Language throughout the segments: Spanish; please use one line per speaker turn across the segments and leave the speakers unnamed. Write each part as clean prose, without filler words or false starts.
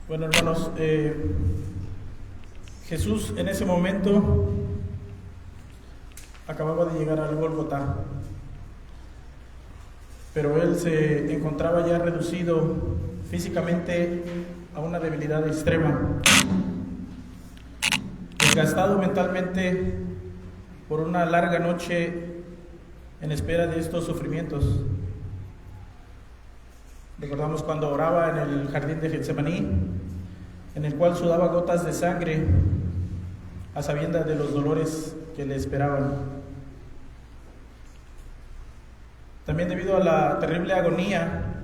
Bueno, hermanos, Jesús en ese momento acababa de llegar al Gólgota, pero él se encontraba ya reducido físicamente a una debilidad extrema, desgastado mentalmente por una larga noche en espera de estos sufrimientos. Recordamos cuando oraba en el jardín de Getsemaní, en el cual sudaba gotas de sangre a sabiendas de los dolores que le esperaban. También debido a la terrible agonía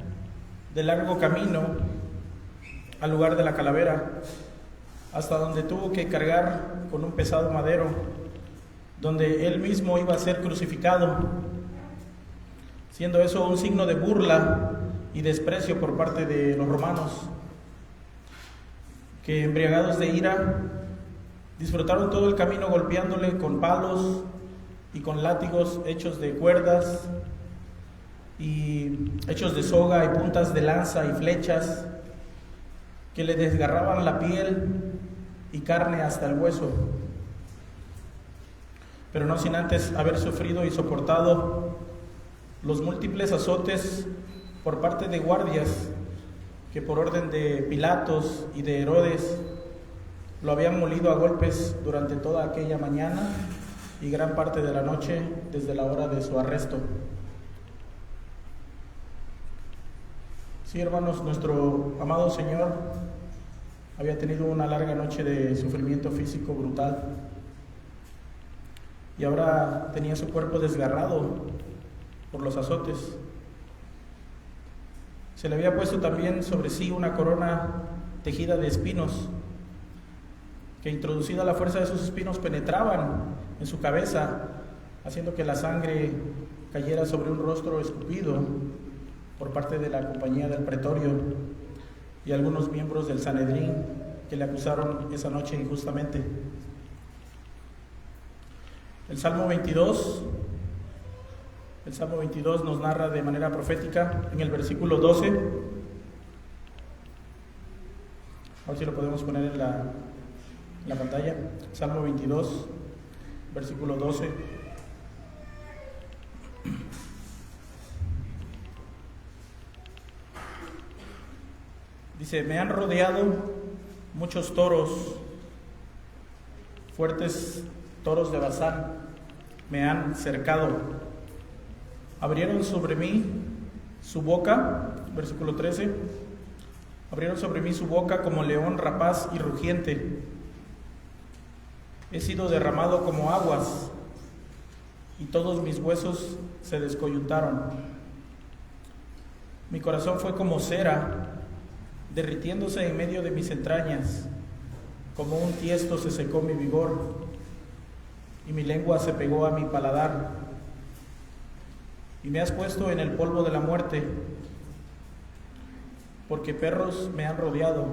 del largo camino al lugar de la calavera, hasta donde tuvo que cargar con un pesado madero, donde él mismo iba a ser crucificado, siendo eso un signo de burla y desprecio por parte de los romanos, que embriagados de ira disfrutaron todo el camino golpeándole con palos y con látigos hechos de cuerdas y hechos de soga y puntas de lanza y flechas que le desgarraban la piel y carne hasta el hueso, pero no sin antes haber sufrido y soportado los múltiples azotes por parte de guardias que por orden de Pilatos y de Herodes lo habían molido a golpes durante toda aquella mañana y gran parte de la noche desde la hora de su arresto. Sí, hermanos, nuestro amado Señor había tenido una larga noche de sufrimiento físico brutal y ahora tenía su cuerpo desgarrado por los azotes. Se le había puesto también sobre sí una corona tejida de espinos, que introducida la fuerza de esos espinos penetraban en su cabeza, haciendo que la sangre cayera sobre un rostro escupido por parte de la compañía del pretorio y algunos miembros del Sanedrín que le acusaron esa noche injustamente. El Salmo 22 nos narra de manera profética en el versículo 12. A ver si lo podemos poner en la pantalla. Salmo 22, versículo 12. Dice: me han rodeado muchos toros, fuertes toros de Basán, me han cercado. Abrieron sobre mí su boca, versículo 13, abrieron sobre mí su boca como león rapaz y rugiente. He sido derramado como aguas y todos mis huesos se descoyuntaron. Mi corazón fue como cera, derritiéndose en medio de mis entrañas. Como un tiesto se secó mi vigor y mi lengua se pegó a mi paladar. Y me has puesto en el polvo de la muerte, porque perros me han rodeado.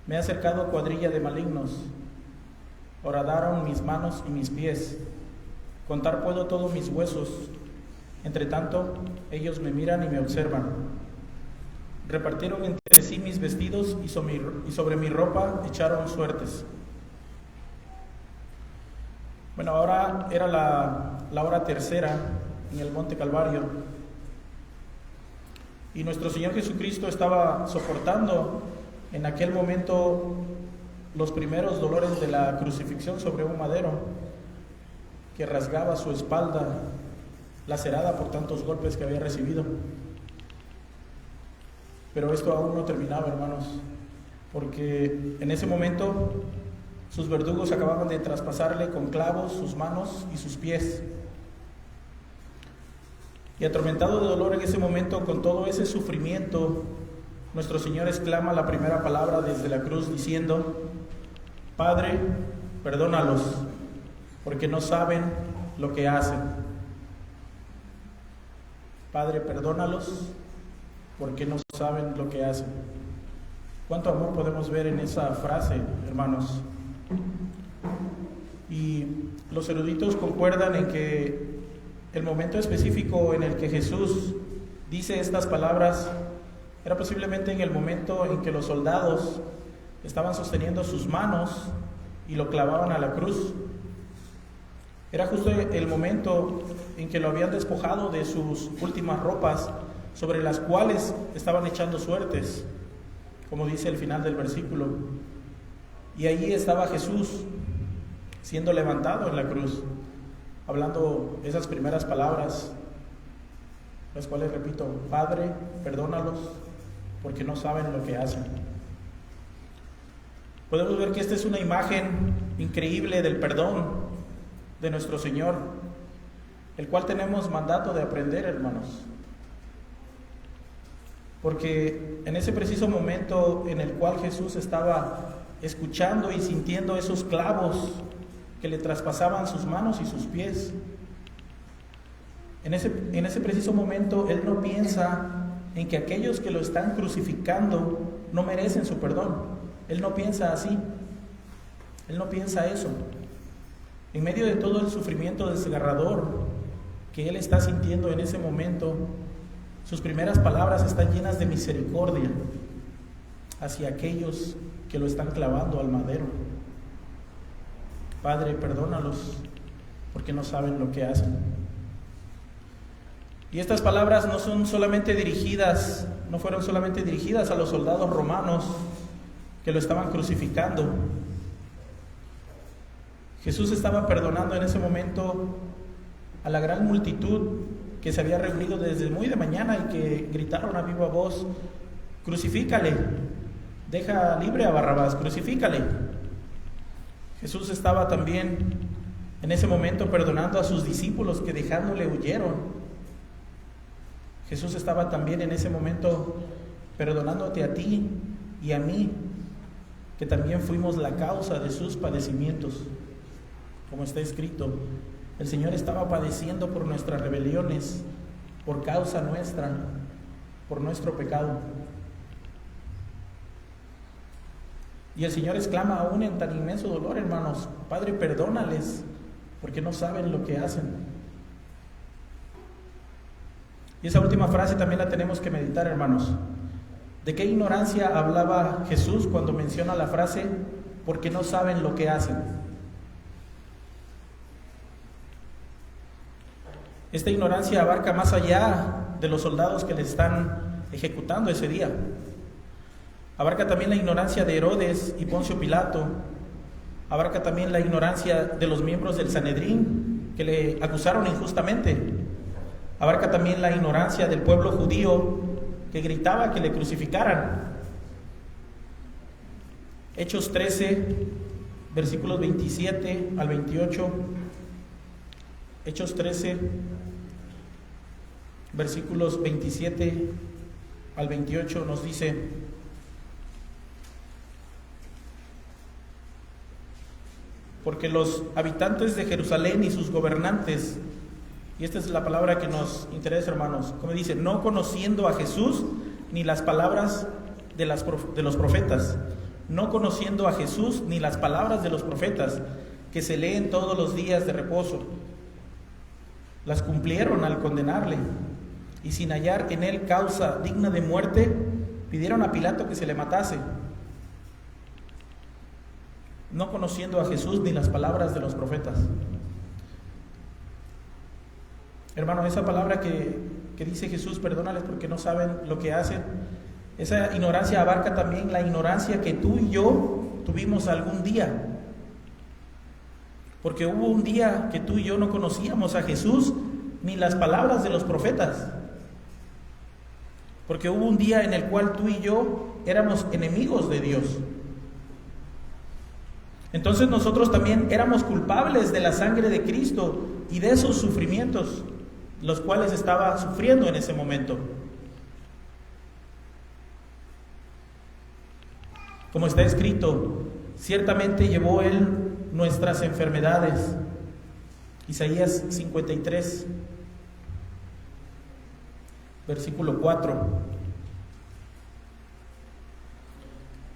Me ha cercado cuadrilla de malignos. Horadaron mis manos y mis pies. Contar puedo todos mis huesos. Entre tanto, ellos me miran y me observan. Repartieron entre sí mis vestidos y sobre mi ropa echaron suertes. Bueno, ahora era la hora tercera en el Monte Calvario, y nuestro Señor Jesucristo estaba soportando en aquel momento los primeros dolores de la crucifixión sobre un madero que rasgaba su espalda, lacerada por tantos golpes que había recibido. Pero esto aún no terminaba, hermanos, porque en ese momento sus verdugos acababan de traspasarle con clavos sus manos y sus pies. Y atormentado de dolor en ese momento, con todo ese sufrimiento, nuestro Señor exclama la primera palabra desde la cruz diciendo: Padre, perdónalos, porque no saben lo que hacen. Padre, perdónalos, porque no saben lo que hacen. ¿Cuánto amor podemos ver en esa frase, hermanos? Y los eruditos concuerdan en que el momento específico en el que Jesús dice estas palabras Era posiblemente en el momento en que los soldados estaban sosteniendo sus manos y lo clavaban a la cruz. Era justo el momento en que lo habían despojado de sus últimas ropas, sobre las cuales estaban echando suertes, como dice el final del versículo. Y allí estaba Jesús siendo levantado en la cruz, hablando esas primeras palabras, las cuales repito: Padre, perdónalos, porque no saben lo que hacen. Podemos ver que esta es una imagen increíble del perdón de nuestro Señor, el cual tenemos mandato de aprender, hermanos. Porque en ese preciso momento en el cual Jesús estaba escuchando y sintiendo esos clavos que le traspasaban sus manos y sus pies, en ese preciso momento Él no piensa en que aquellos que lo están crucificando no merecen su perdón. Él no piensa así. Él no piensa eso. En medio de todo el sufrimiento desgarrador que Él está sintiendo en ese momento, sus primeras palabras están llenas de misericordia hacia aquellos que lo están clavando al madero. Padre, perdónalos, porque no saben lo que hacen. Y estas palabras no fueron solamente dirigidas a los soldados romanos que lo estaban crucificando. Jesús estaba perdonando en ese momento a la gran multitud que se había reunido desde muy de mañana y que gritaron a viva voz: crucifícale, deja libre a Barrabás, crucifícale. Jesús estaba también en ese momento perdonando a sus discípulos que dejándole huyeron. Jesús estaba también en ese momento perdonándote a ti y a mí, que también fuimos la causa de sus padecimientos. Como está escrito, el Señor estaba padeciendo por nuestras rebeliones, por causa nuestra, por nuestro pecado. Y el Señor exclama aún en tan inmenso dolor, hermanos: Padre, perdónales, porque no saben lo que hacen. Y esa última frase también la tenemos que meditar, hermanos. ¿De qué ignorancia hablaba Jesús cuando menciona la frase porque no saben lo que hacen? Esta ignorancia abarca más allá de los soldados que le están ejecutando ese día. Abarca también la ignorancia de Herodes y Poncio Pilato. Abarca también la ignorancia de los miembros del Sanedrín que le acusaron injustamente. Abarca también la ignorancia del pueblo judío que gritaba que le crucificaran. Hechos 13, versículos 27 al 28. Hechos 13, versículos 27 al 28 nos dice: porque los habitantes de Jerusalén y sus gobernantes, y esta es la palabra que nos interesa, hermanos, como dice, no conociendo a Jesús ni las palabras de los profetas, no conociendo a Jesús ni las palabras de los profetas, que se leen todos los días de reposo, las cumplieron al condenarle, y sin hallar en él causa digna de muerte, pidieron a Pilato que se le matase. No conociendo a Jesús ni las palabras de los profetas. Hermano, esa palabra que dice Jesús, perdónales porque no saben lo que hacen, esa ignorancia abarca también la ignorancia que tú y yo tuvimos algún día. Porque hubo un día que tú y yo no conocíamos a Jesús ni las palabras de los profetas. Porque hubo un día en el cual tú y yo éramos enemigos de Dios. Entonces nosotros también éramos culpables de la sangre de Cristo y de esos sufrimientos, los cuales estaba sufriendo en ese momento. Como está escrito, ciertamente llevó Él nuestras enfermedades. Isaías 53, versículo 4.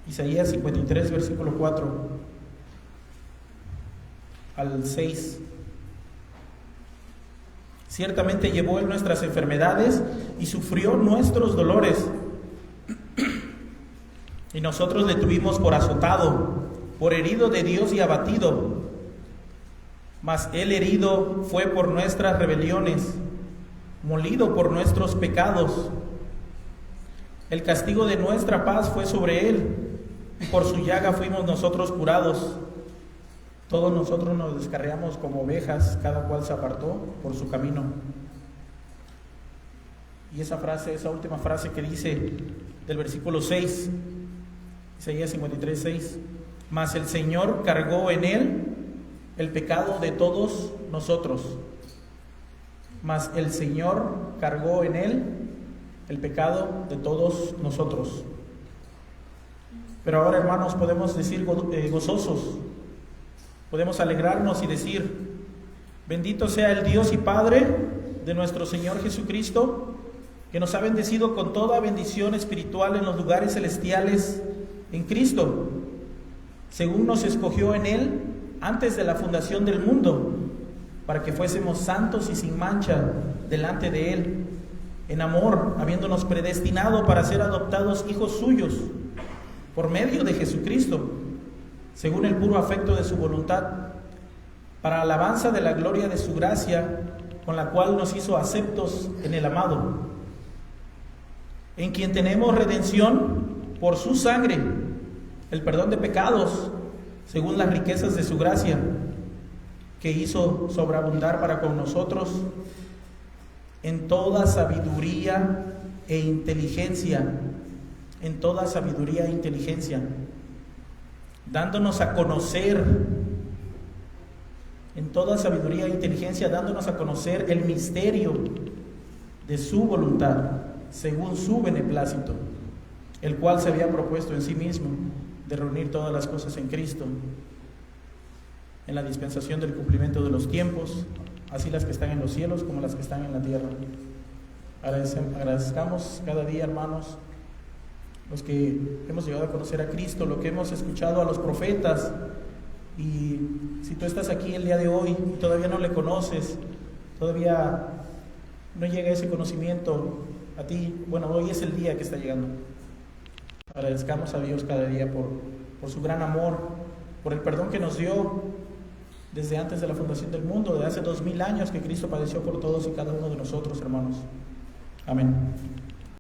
Isaías 53, versículo 4 al 6. Ciertamente llevó Él nuestras enfermedades y sufrió nuestros dolores, y nosotros le tuvimos por azotado, por herido de Dios y abatido. Mas él herido fue por nuestras rebeliones, molido por nuestros pecados. El castigo de nuestra paz fue sobre él, y por su llaga fuimos nosotros curados. Todos nosotros nos descarriamos como ovejas, cada cual se apartó por su camino. Y esa última frase que dice del versículo 6, Isaías 53, 6, mas el Señor cargó en él el pecado de todos nosotros. Mas el Señor cargó en él el pecado de todos nosotros. Pero ahora, hermanos, podemos decir gozosos, podemos alegrarnos y decir: bendito sea el Dios y Padre de nuestro Señor Jesucristo, que nos ha bendecido con toda bendición espiritual en los lugares celestiales en Cristo, según nos escogió en Él antes de la fundación del mundo, para que fuésemos santos y sin mancha delante de Él, en amor, habiéndonos predestinado para ser adoptados hijos suyos, por medio de Jesucristo, según el puro afecto de su voluntad, para alabanza de la gloria de su gracia, con la cual nos hizo aceptos en el amado, en quien tenemos redención por su sangre, el perdón de pecados, según las riquezas de su gracia, que hizo sobreabundar para con nosotros en toda sabiduría e inteligencia, dándonos a conocer, dándonos a conocer el misterio de su voluntad, según su beneplácito, el cual se había propuesto en sí mismo de reunir todas las cosas en Cristo, en la dispensación del cumplimiento de los tiempos, así las que están en los cielos como las que están en la tierra. Agradezcamos cada día, hermanos, los que hemos llegado a conocer a Cristo, lo que hemos escuchado a los profetas. Y si tú estás aquí el día de hoy y todavía no le conoces, todavía no llega ese conocimiento a ti, bueno, hoy es el día que está llegando. Agradezcamos a Dios cada día por su gran amor, por el perdón que nos dio desde antes de la fundación del mundo, de hace 2000 años que Cristo padeció por todos y cada uno de nosotros, hermanos. Amén.